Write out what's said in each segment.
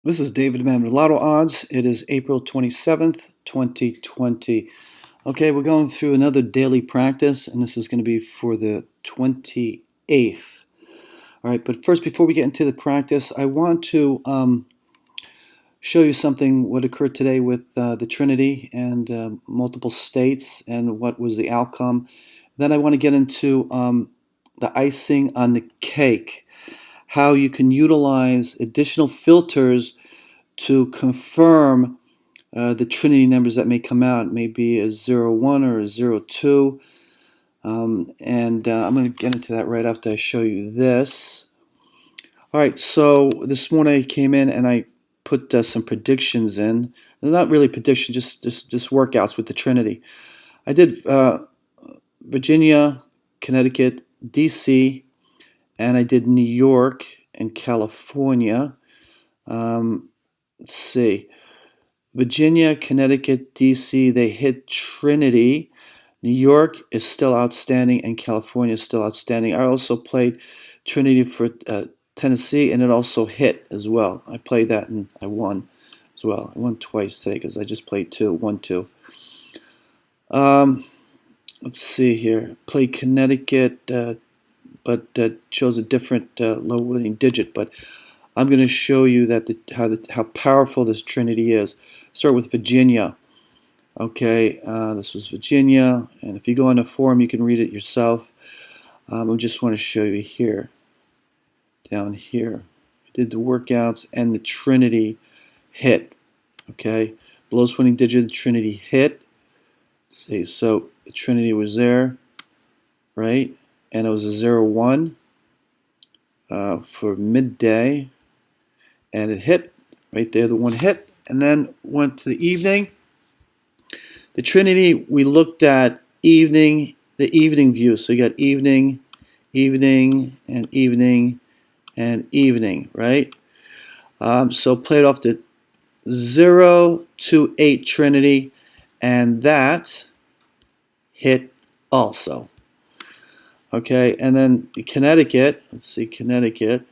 This is David Man with Lotto Odds. It is April 27th, 2020. Okay, we're going through another daily practice, and this is going to be for the 28th. All right, but first, before we get into the practice, I want to show you something what occurred today with the Trinity and multiple states and what was the outcome. Then I want to get into the icing on the cake, how you can utilize additional filters to confirm the Trinity numbers that may come out. It may be a 01 or a 02. And I'm going to get into that right after I show you this. All right, so this morning I came in and I put some predictions in. They're not really predictions, just workouts with the Trinity. I did Virginia, Connecticut, D.C., and I did New York and California. Let's see. Virginia, Connecticut, D.C., they hit Trinity. New York is still outstanding, and California is still outstanding. I also played Trinity for Tennessee, and it also hit as well. I played that, and I won as well. I won twice today because I just played two, won two. Let's see here. Played Connecticut, but chose a different low winning digit, but I'm going to show you that how powerful this Trinity is. Start with Virginia. Okay, this was Virginia, and if you go on the forum, you can read it yourself. I just want to show you here, down here. I did the workouts, and the Trinity hit. Okay, lowest winning digit, the Trinity hit. Let's see, so the Trinity was there, right? And it was a 01 for midday. And it hit right there, the one hit, and then went to the evening. The Trinity, we looked at evening, the evening view. So you got evening, evening, and evening, and evening, right? So played off the 0 to 8 Trinity, and that hit also. Okay, and then Connecticut, let's see, Connecticut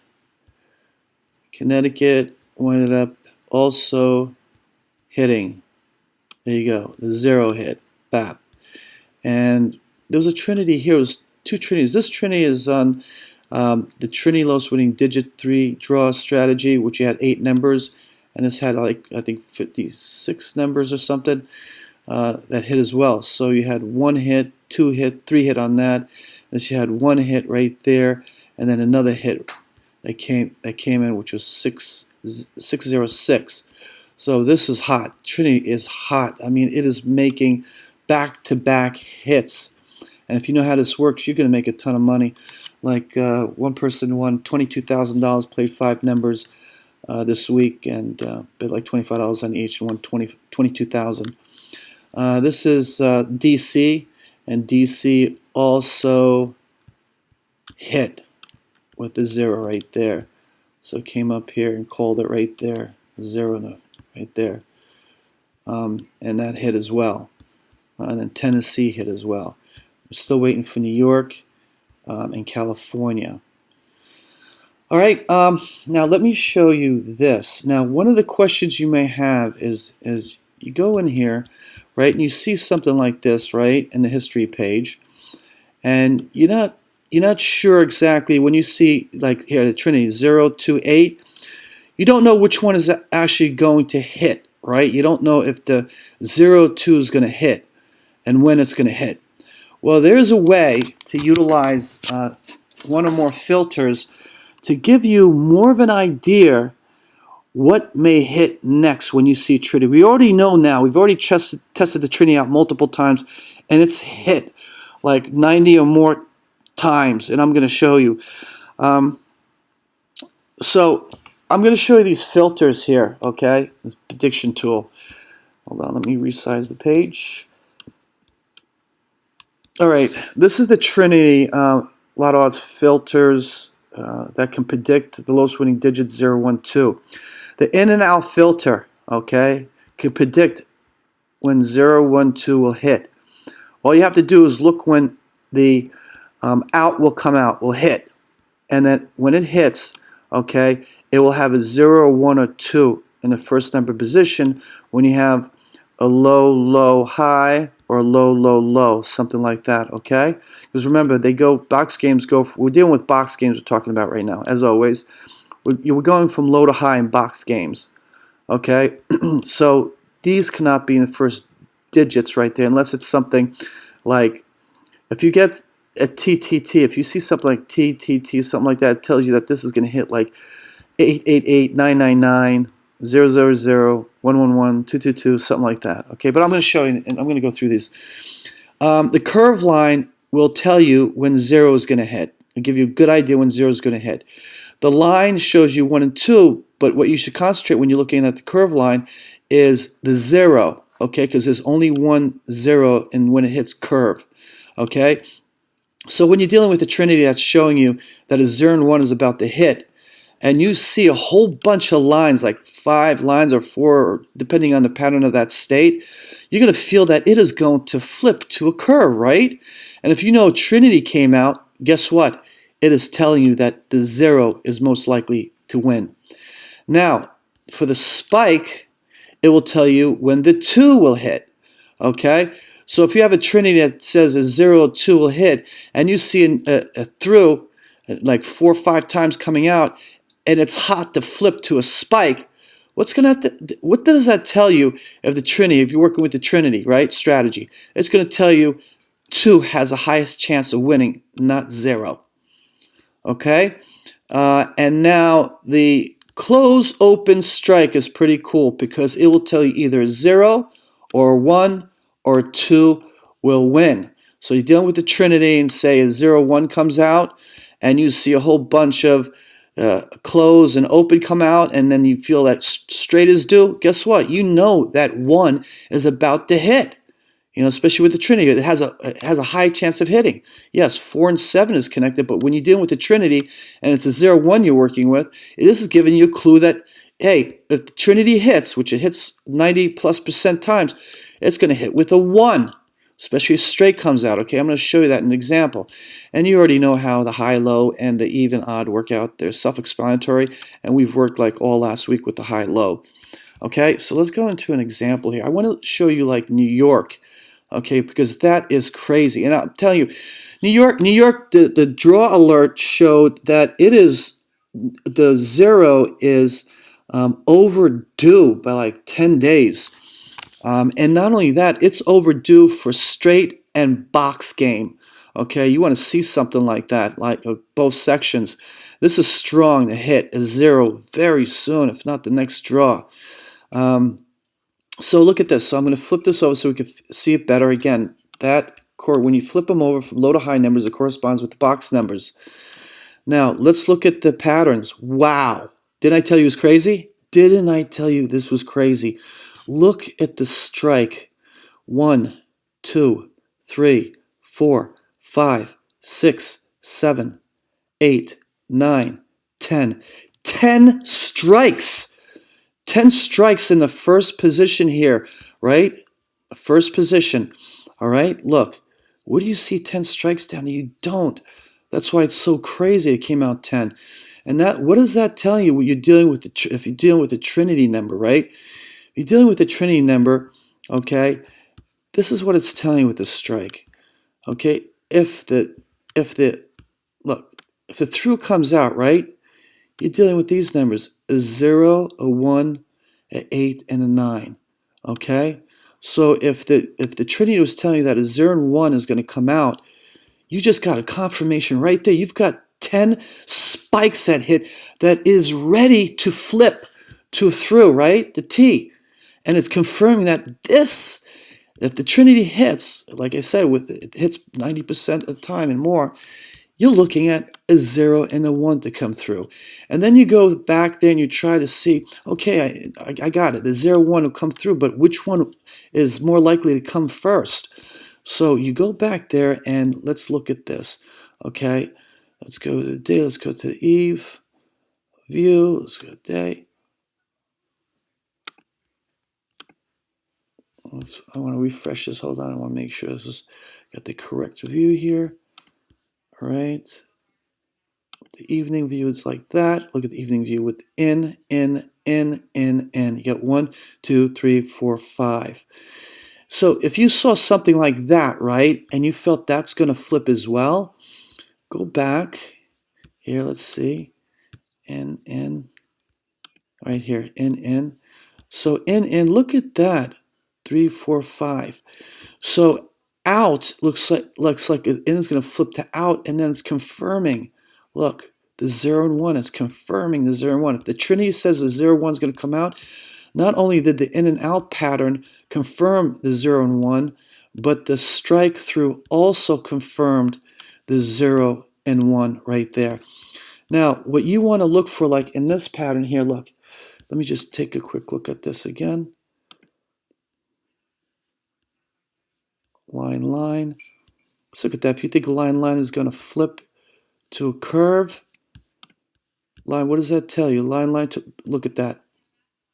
ended up also hitting. There you go, the 0 hit, bap. And there was a Trinity here. It was two Trinities. This Trinity is on the Trinity lowest winning digit 3 draw strategy, which you had 8 numbers, and this had like I think 56 numbers or something that hit as well. So you had 1 hit, 2 hit, 3 hit on that. Then you had 1 hit right there, and then another hit that came in, which was 606. So this is hot. Trinity is hot. I mean, it is making back-to-back hits. And if you know how this works, you're going to make a ton of money. Like one person won $22,000, played 5 numbers this week, and bid like $25 on each, and won $22,000. This is DC, and DC also hit with the 0 right there. So came up here and called it right there, 0 right there. And that hit as well. And then Tennessee hit as well. We're still waiting for New York and California. All right, now let me show you this. Now, one of the questions you may have is you go in here, right, and you see something like this, right, in the history page, and you're not sure exactly when you see, like here, the Trinity 0 to 8, you don't know which one is actually going to hit, right? You don't know if the 02 is going to hit and when it's going to hit. Well, there's a way to utilize one or more filters to give you more of an idea what may hit next when you see Trinity. We already know now, we've already tested the Trinity out multiple times, and it's hit like 90 or more times, and I'm going to show you. So I'm going to show you these filters here, okay? The prediction tool. Hold on, let me resize the page. All right, this is the Trinity Lotto Odds filters that can predict the lowest winning digits 0, 1, 2. The in and out filter, okay, can predict when 0, 1, 2 will hit. All you have to do is look when the out will come out, will hit. And then when it hits, okay, it will have a 0, 1, or 2 in the first number position when you have a low, low, high, or low, low, low, something like that, okay? Because remember, box games we're dealing with box games we're talking about right now, as always. We're going from low to high in box games, okay? So these cannot be in the first digits right there unless it's something like, if you get a TTT, if you see something like TTT, something like that, it tells you that this is going to hit like 888, 999, 000, 111, 222, something like that. Okay, but I'm going to show you, and I'm going to go through these. The curve line will tell you when 0 is going to hit. It'll give you a good idea when 0 is going to hit. The line shows you 1 and 2, but what you should concentrate when you're looking at the curve line is the 0, okay, because there's only one 0 and when it hits curve, okay? So when you're dealing with the Trinity, that's showing you that a 0 and 1 is about to hit, and you see a whole bunch of lines, like 5 lines or 4, depending on the pattern of that state, you're going to feel that it is going to flip to a curve, right? And if you know Trinity came out, guess what? It is telling you that the 0 is most likely to win. Now, for the spike, it will tell you when the 2 will hit, okay? So if you have a Trinity that says a 0 or 2 will hit, and you see a through like 4 or 5 times coming out, and it's hot to flip to a spike, what does that tell you if the Trinity, if you're working with the Trinity, right, strategy? It's going to tell you 2 has the highest chance of winning, not 0. Okay? And now the close open strike is pretty cool because it will tell you either 0 or 1 or 2 will win. So you're dealing with the Trinity and say a 0, 1 comes out and you see a whole bunch of close and open come out, and then you feel that straight is due. Guess what? You know that 1 is about to hit. You know, especially with the Trinity, it has a high chance of hitting. Yes, 4 and 7 is connected, but when you're dealing with the Trinity and it's a 0, 1 you're working with, this is giving you a clue that, hey, if the Trinity hits, which it hits 90+% times, it's going to hit with a 1, especially if straight comes out. Okay, I'm going to show you that in an example. And you already know how the high, low, and the even, odd work out. They're self-explanatory, and we've worked like all last week with the high, low. Okay, so let's go into an example here. I want to show you like New York. Okay, because that is crazy. And I'm telling you, New York, the draw alert showed that the 0 is overdue by like 10 days. And not only that, it's overdue for straight and box game. Okay, you want to see something like that, like both sections. This is strong to hit a 0 very soon, if not the next draw. So look at this. So I'm going to flip this over so we can see it better. Again, when you flip them over from low to high numbers, it corresponds with the box numbers. Now, let's look at the patterns. Wow. Didn't I tell you it was crazy? Didn't I tell you this was crazy? Look at the strike. 1, 2, 3, 4, 5, 6, 7, 8, 9, 10. 10 strikes! 10 strikes in the first position here, right? First position. All right, look. Where do you see 10 strikes down there? You don't. That's why it's so crazy it came out 10. And what does that tell you when you're dealing with if you're dealing with the Trinity number, right? If you're dealing with the Trinity number, okay, this is what it's telling you with the strike. Okay? If the through comes out, right? You're dealing with these numbers, a 0, a 1, an 8, and a 9. Okay? So if the Trinity was telling you that a 0 and 1 is going to come out, you just got a confirmation right there. You've got 10 spikes that hit that is ready to flip to through, right? The T. And it's confirming that if the Trinity hits, like I said, it hits 90% of the time and more, you're looking at a 0 and a 1 to come through. And then you go back there and you try to see, okay, I got it. The 0, 1 will come through, but which one is more likely to come first? So you go back there and let's look at this. Okay, let's go to the day. Let's go to the eve view. Let's go to day. I want to refresh this. Hold on. I want to make sure this is got the correct view here. All right. The evening view is like that. Look at the evening view with in. You get 1, 2, 3, 4, 5. So if you saw something like that, right, and you felt that's going to flip as well, go back here. Let's see. In. Right here. In. So in. Look at that. 3, 4, 5. So out looks like in is going to flip to out, and then it's confirming. Look, the 0 and 1 is confirming the 0 and 1. If the Trinity says the 0 and 1 is going to come out, not only did the in and out pattern confirm the 0 and 1, but the strike through also confirmed the 0 and 1 right there. Now, what you want to look for, like in this pattern here, look, let me just take a quick look at this again. Line. Let's look at that. If you think line is going to flip to a curve, line, what does that tell you? Line, look at that.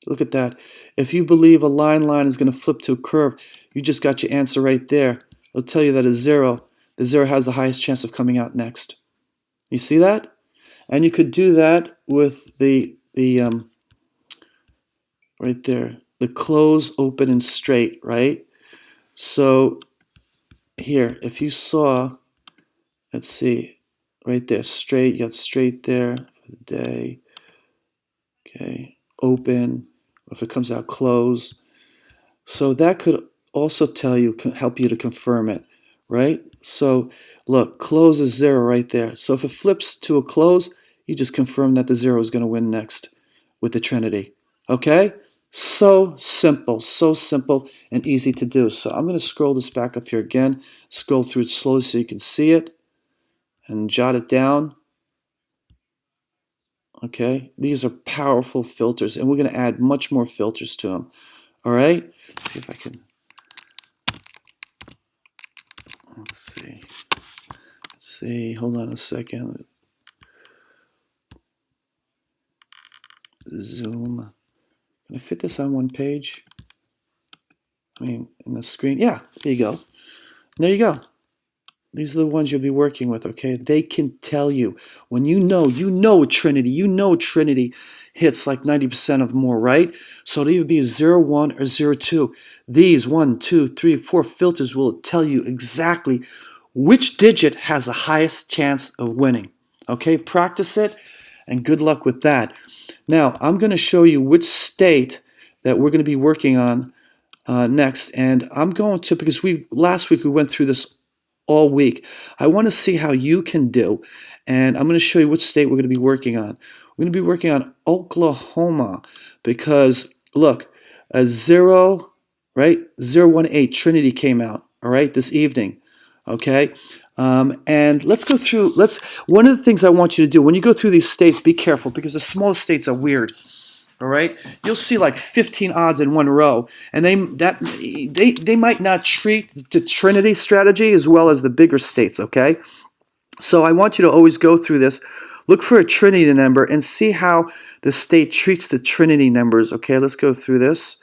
Look at that. If you believe a line is going to flip to a curve, you just got your answer right there. It'll tell you that the 0 has the highest chance of coming out next. You see that? And you could do that with the right there, the close, open, and straight, right? So here, if you saw, let's see, right there, straight, you got straight there for the day. Okay, open, if it comes out close. So that could also tell you, help you to confirm it, right? So look, close is 0 right there. So if it flips to a close, you just confirm that the 0 is going to win next with the Trinity. Okay? So simple and easy to do. So I'm going to scroll this back up here again, scroll through it slowly so you can see it and jot it down. Okay? These are powerful filters, and we're going to add much more filters to them. All right? See if I can. Let's see. Hold on a second. Zoom. Can I fit this on one page? I mean, in the screen. Yeah, there you go. There you go. These are the ones you'll be working with, okay? They can tell you. When you know Trinity hits like 90% of more, right? So it'll either be 0, 1 or 0, 2. These 1, 2, 3, 4 filters will tell you exactly which digit has the highest chance of winning. Okay, practice it and good luck with that. Now, I'm going to show you which state that we're going to be working on next. And I'm going to, because last week we went through this all week. I want to see how you can do. And I'm going to show you which state we're going to be working on. We're going to be working on Oklahoma because, look, a 0, right? 018 Trinity came out, all right, this evening. Okay? And let's go through, one of the things I want you to do, when you go through these states, be careful because the small states are weird. All right, you'll see like 15 odds in one row, and they might not treat the Trinity strategy as well as the bigger states. Okay, so I want you to always go through this, look for a Trinity number, and see how the state treats the Trinity numbers. Okay, let's go through this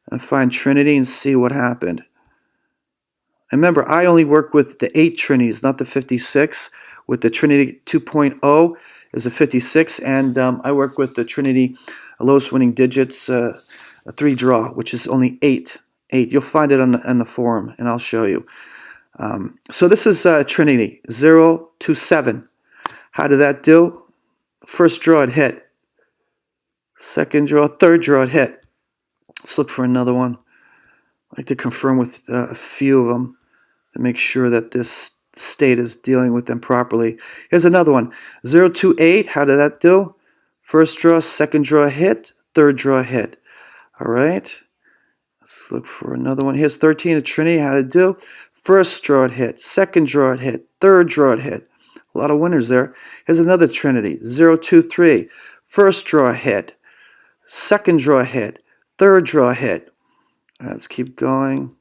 and find Trinity and see what happened. And remember, I only work with the 8 Trinities, not the 56. With the Trinity 2.0 is a 56, and I work with the Trinity lowest winning digits, a 3 draw, which is only 8. You'll find it on the forum, and I'll show you. So this is Trinity 0 to 7. How did that do? First draw it hit. Second draw, third draw it hit. Let's look for another one. I like to confirm with a few of them to make sure that this state is dealing with them properly. Here's another one. 0 to 8. How did that do? First draw, second draw hit, third draw hit. All right. Let's look for another one. Here's 13 of Trinity. How did it do? First draw it hit, second draw it hit, third draw it hit. A lot of winners there. Here's another Trinity. 0, 2, 3. First draw hit, second draw hit, third draw hit. All right, let's keep going.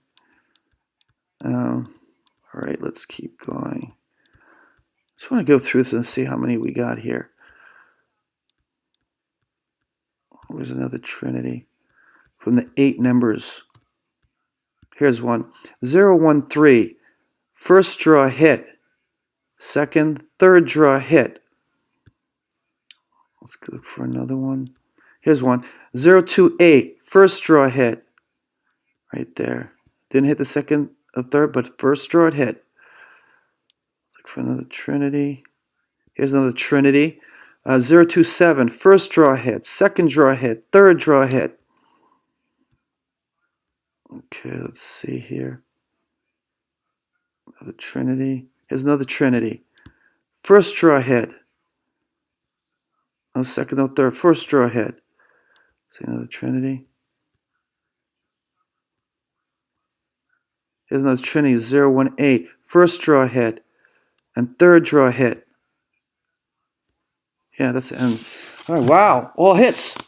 All right, let's keep going. Just want to go through this and see how many we got here. Where's another Trinity? From the 8 numbers. Here's one. 0, 1, 3. First draw hit. Second, third draw hit. Let's look for another one. Here's one. 028. First draw hit. Right there. Didn't hit the second or third, but first draw it hit. Let's look for another Trinity. Here's another Trinity. 027. First draw hit. Second draw hit. Third draw hit. Okay, let's see here. Another Trinity. Here's another Trinity. First draw hit. No second, no third. First draw hit. See another Trinity. Here's another Trinity. 018. First draw hit. And third draw hit. Yeah, that's the end. All right, wow. All hits.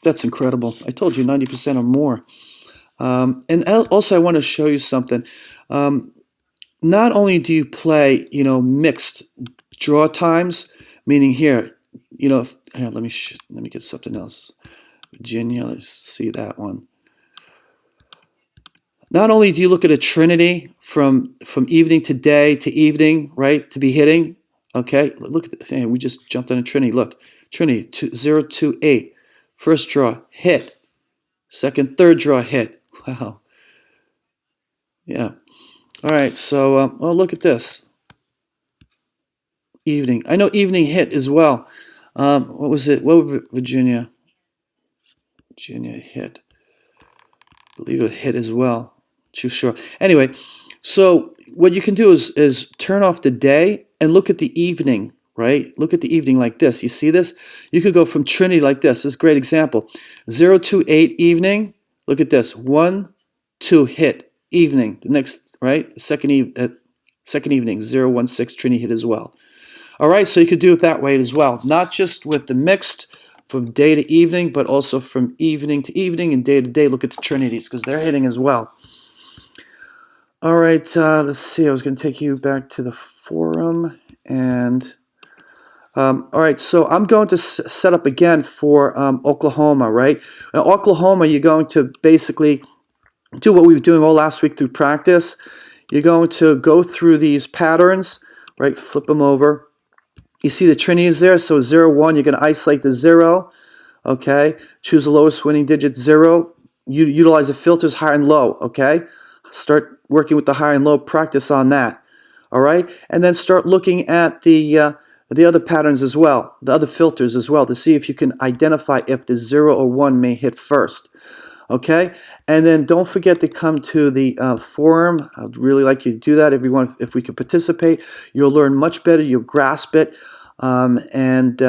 That's incredible. I told you 90% or more. And also I want to show you something. Not only do you play, mixed draw times, meaning here, here, let me get something else. Virginia, let's see that one. Not only do you look at a Trinity from evening to day to evening, right, to be hitting. Okay, look at hey, we just jumped on a Trinity. Look, Trinity 028, first draw hit, second, third draw hit. Wow. Yeah. All right. So, well, look at this. Evening. I know evening hit as well. What was it? What was Virginia? Virginia hit. I believe it hit as well. Too sure. Anyway, so what you can do is turn off the day and look at the evening, right? Look at the evening like this. You see this? You could go from Trinity like this. This is a great example. 028 evening. Look at this. 1, 2 hit evening. The next, right? Second evening 016 Trinity hit as well. All right, so you could do it that way as well. Not just with the mixed from day to evening, but also from evening to evening and day to day. Look at the Trinities because they're hitting as well. All right, let's see. I was going to take you back to the forum. And all right, so I'm going to set up again for Oklahoma, right? In Oklahoma, you're going to basically do what we were doing all last week through practice. You're going to go through these patterns, right? Flip them over. You see the Trinity is there, so 0, 1, you're going to isolate the 0, okay? Choose the lowest winning digit, 0. You utilize the filters high and low, okay? Start working with the high and low, practice on that, all right? And then start looking at the other patterns as well, the other filters as well, to see if you can identify if the 0 or 1 may hit first, okay? And then don't forget to come to the forum. I'd really like you to do that. Everyone, if we could participate, you'll learn much better, you'll grasp it, and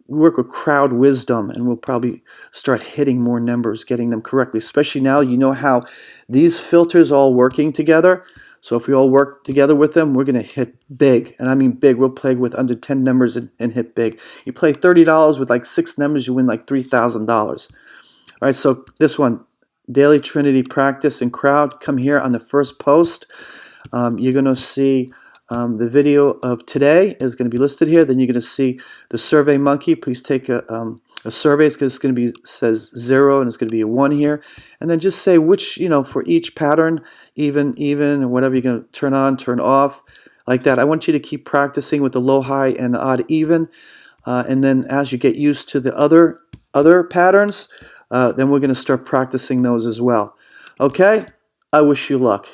we work with crowd wisdom, and we'll probably start hitting more numbers, getting them correctly, especially now you know how these filters all working together. So if we all work together with them, we're going to hit big, and I mean big. We'll play with under 10 numbers and hit big. You play $30 with like 6 numbers, you win like $3,000. All right, so this one, Daily Trinity Practice and Crowd, come here on the first post. You're going to see the video of today is going to be listed here. Then you're going to see the Survey Monkey. Please take a survey. It's going to be says 0 and it's going to be a 1 here. And then just say which, for each pattern, even, and whatever you're going to turn on, turn off, like that. I want you to keep practicing with the low, high, and the odd, even. And then as you get used to the other patterns, then we're going to start practicing those as well. Okay? I wish you luck.